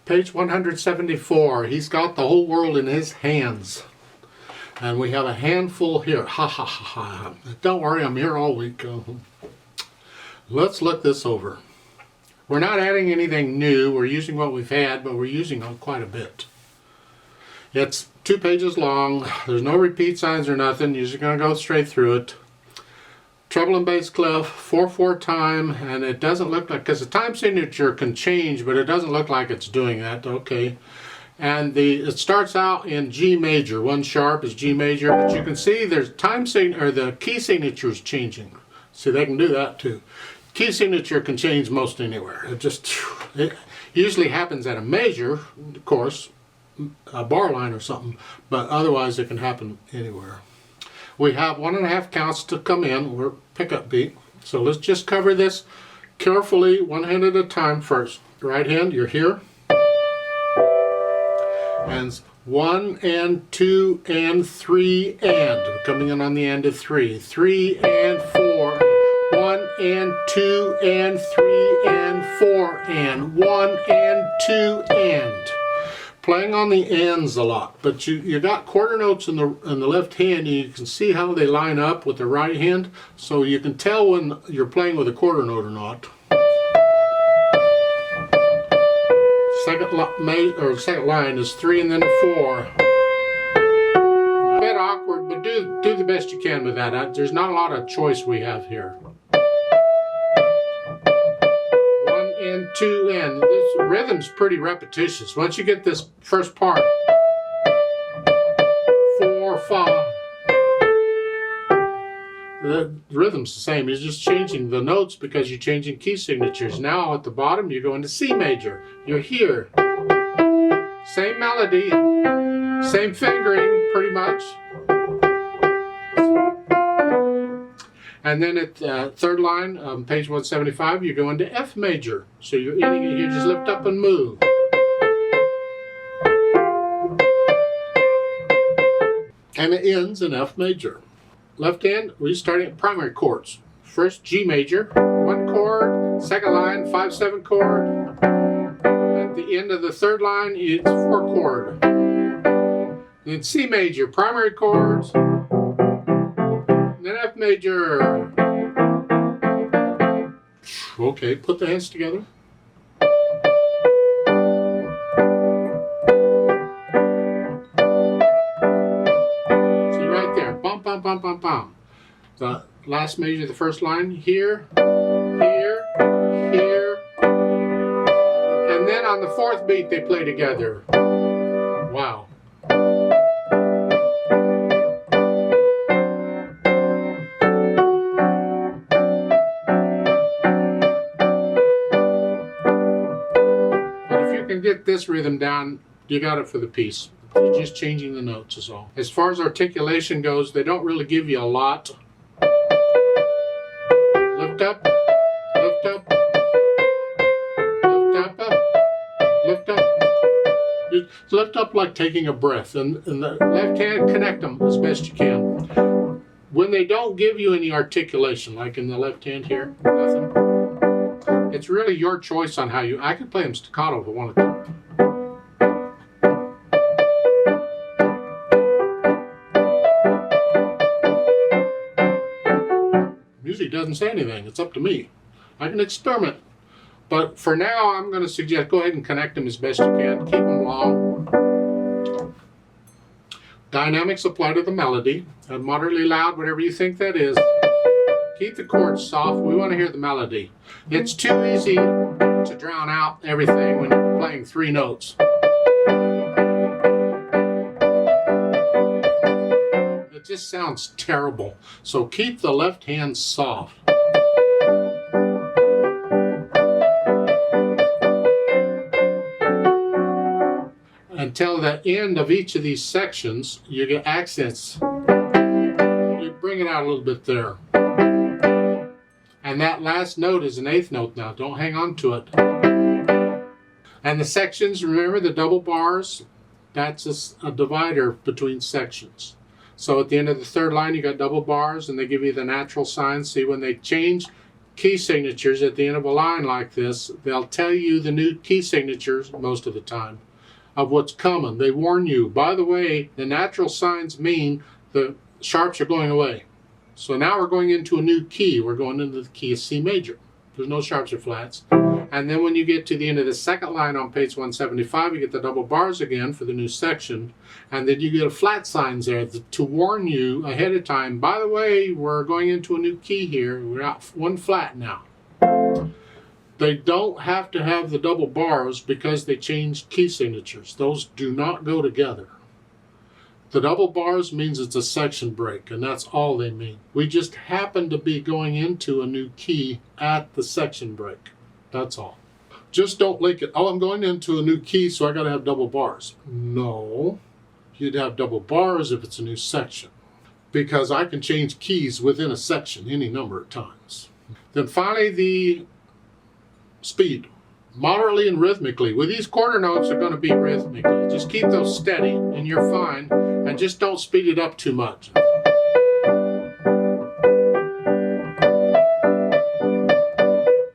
Page 174. He's got the whole world in his hands. And we have a handful here. Ha ha ha ha. Don't worry, I'm here all week. Let's look this over. We're not adding anything new. We're using what we've had, but we're using quite a bit. It's 2 pages long. There's no repeat signs or nothing. You're just going to go straight through it. Treble and bass clef, 4/4 time, and it doesn't look like, because the time signature can change, but it doesn't look like it's doing that. Okay. And it starts out in G major. 1 sharp is G major, but you can see there's the key signature is changing. See, they can do that too. Key signature can change most anywhere. It usually happens at a major, of course, a bar line or something, but otherwise it can happen anywhere. We have 1.5 counts to come in. We're pickup beat. So let's just cover this carefully, one hand at a time first. Right hand, you're here. And 1 and 2 and 3 and. We're coming in on the end of 3. 3 and 4. 1 and 2 and 3 and 4 and. 1 and 2 and. Playing on the ends a lot, but you got quarter notes in the left hand, and you can see how they line up with the right hand, so you can tell when you're playing with a quarter note or not. Second line is 3 and then a 4. A bit awkward, but do the best you can with that. There's not a lot of choice we have here. 1 and 2 and. This rhythm's pretty repetitious. Once you get this first part, 4, 5. The rhythm's the same. You're just changing the notes because you're changing key signatures. Now at the bottom, you go into C major. You're here. Same melody, same fingering, pretty much. And then at third line, page 175, you go into F major. So you're in it, you just lift up and move. And it ends in F major. Left hand, we're starting at primary chords. First G major, 1 chord, second line, 5/7 chord. At the end of the third line, it's 4 chord. Then C major, primary chords. Then F major. Okay, put the hands together. See right there, bum, bum, bum, bum, bum. The last measure, the first line, here, here, here. And then on the 4th beat, they play together. Wow. Get this rhythm down, you got it for the piece. You're just changing the notes is all. As far as articulation goes, they don't really give you a lot. Lift up, lift up, lift up, lift up. Just lift up like taking a breath, and the left hand, connect them as best you can. When they don't give you any articulation, like in the left hand here, nothing. It's really your choice on how I could play them staccato if I wanted to. Music doesn't say anything. It's up to me. I can experiment. But for now, I'm going to suggest go ahead and connect them as best you can. Keep them long. Dynamics apply to the melody. Moderately loud, whatever you think that is. Keep the chords soft. We want to hear the melody. It's too easy to drown out everything when you're playing 3 notes. It just sounds terrible. So keep the left hand soft. Until the end of each of these sections, you get accents. You bring it out a little bit there. And that last note is an 8th note now. Don't hang on to it. And the sections, remember the double bars? That's a divider between sections. So at the end of the 3rd line, you got double bars, and they give you the natural signs. See, when they change, key signatures at the end of a line like this, they'll tell you the new key signatures most of the time of what's coming. They warn you, by the way, the natural signs mean the sharps are going away. So now we're going into a new key. We're going into the key of C major. There's no sharps or flats. And then when you get to the end of the second line on page 175, you get the double bars again for the new section. And then you get a flat signs there to warn you ahead of time, by the way, we're going into a new key here. We're at one flat now. They don't have to have the double bars because they changed key signatures. Those do not go together. The double bars means it's a section break, and that's all they mean. We just happen to be going into a new key at the section break. That's all. Just don't link it, oh, I'm going into a new key, so I got to have double bars. No, you'd have double bars if it's a new section, because I can change keys within a section any number of times. Then finally, the speed. Moderately and rhythmically. With these quarter notes are going to be rhythmically. Just keep those steady and you're fine, and just don't speed it up too much.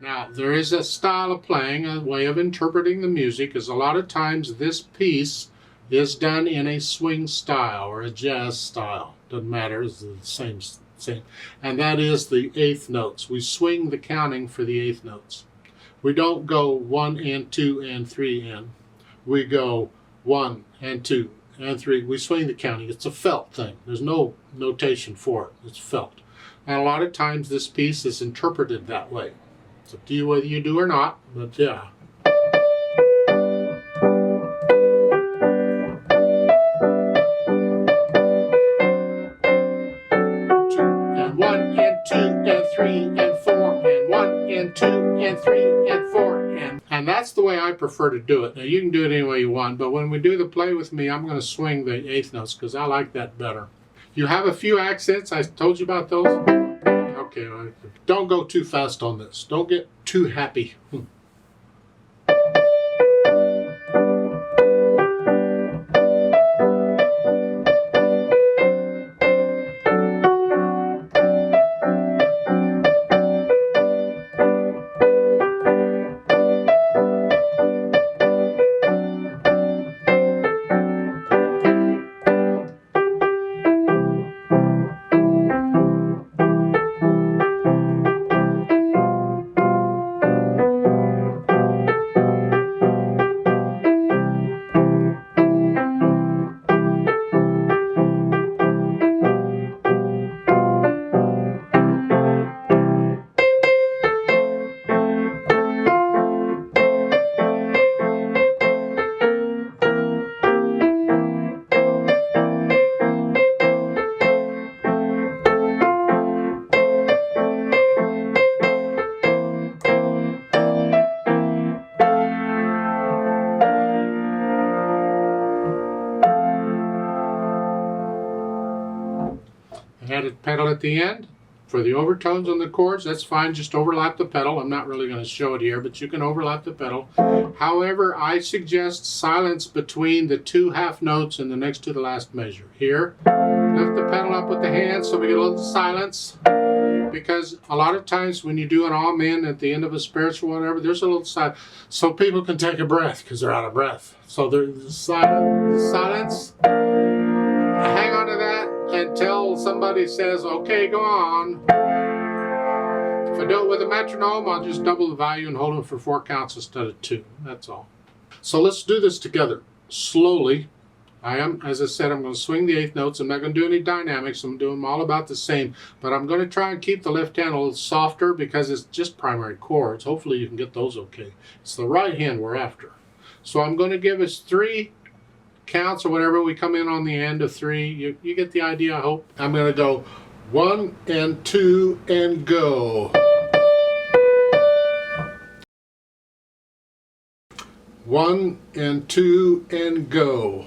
Now, there is a style of playing, a way of interpreting the music, is a lot of times this piece is done in a swing style or a jazz style. Doesn't matter, it's the same. And that is the eighth notes. We swing the counting for the eighth notes. We don't go 1 and 2 and 3 and. We go 1 and 2 and 3. We swing the counting. It's a felt thing. There's no notation for it. It's felt. And a lot of times this piece is interpreted that way. It's up to you whether you do or not, but yeah. And 1 and 2 and 3 and 4 and 1 and 2 and 3 and 4 and that's the way I prefer to do it. Now you can do it any way you want, but when we do the play with me, I'm going to swing the eighth notes because I like that better. You have a few accents. I told you about those. Okay, don't go too fast on this. Don't get too happy. Added pedal at the end for the overtones on the chords. That's fine, just overlap the pedal. I'm not really going to show it here, but you can overlap the pedal. However, I suggest silence between the two half notes and the next to the last measure. Here, lift the pedal up with the hands so we get a little silence, because a lot of times when you do an amen at the end of a spiritual whatever, there's a little silence so people can take a breath because they're out of breath. So there's silence. Hang on to that until somebody says, okay, go on. If I do it with a metronome, I'll just double the value and hold them for 4 counts instead of 2. That's all. So let's do this together slowly. As I said, I'm going to swing the eighth notes. I'm not going to do any dynamics. I'm doing them all about the same. But I'm going to try and keep the left hand a little softer because it's just primary chords. Hopefully you can get those okay. It's the right hand we're after. So I'm going to give us 3 counts or whatever. We come in on the end of 3. You get the idea, I hope. I'm going to go 1 and 2 and go. 1 and 2 and go.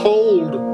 cold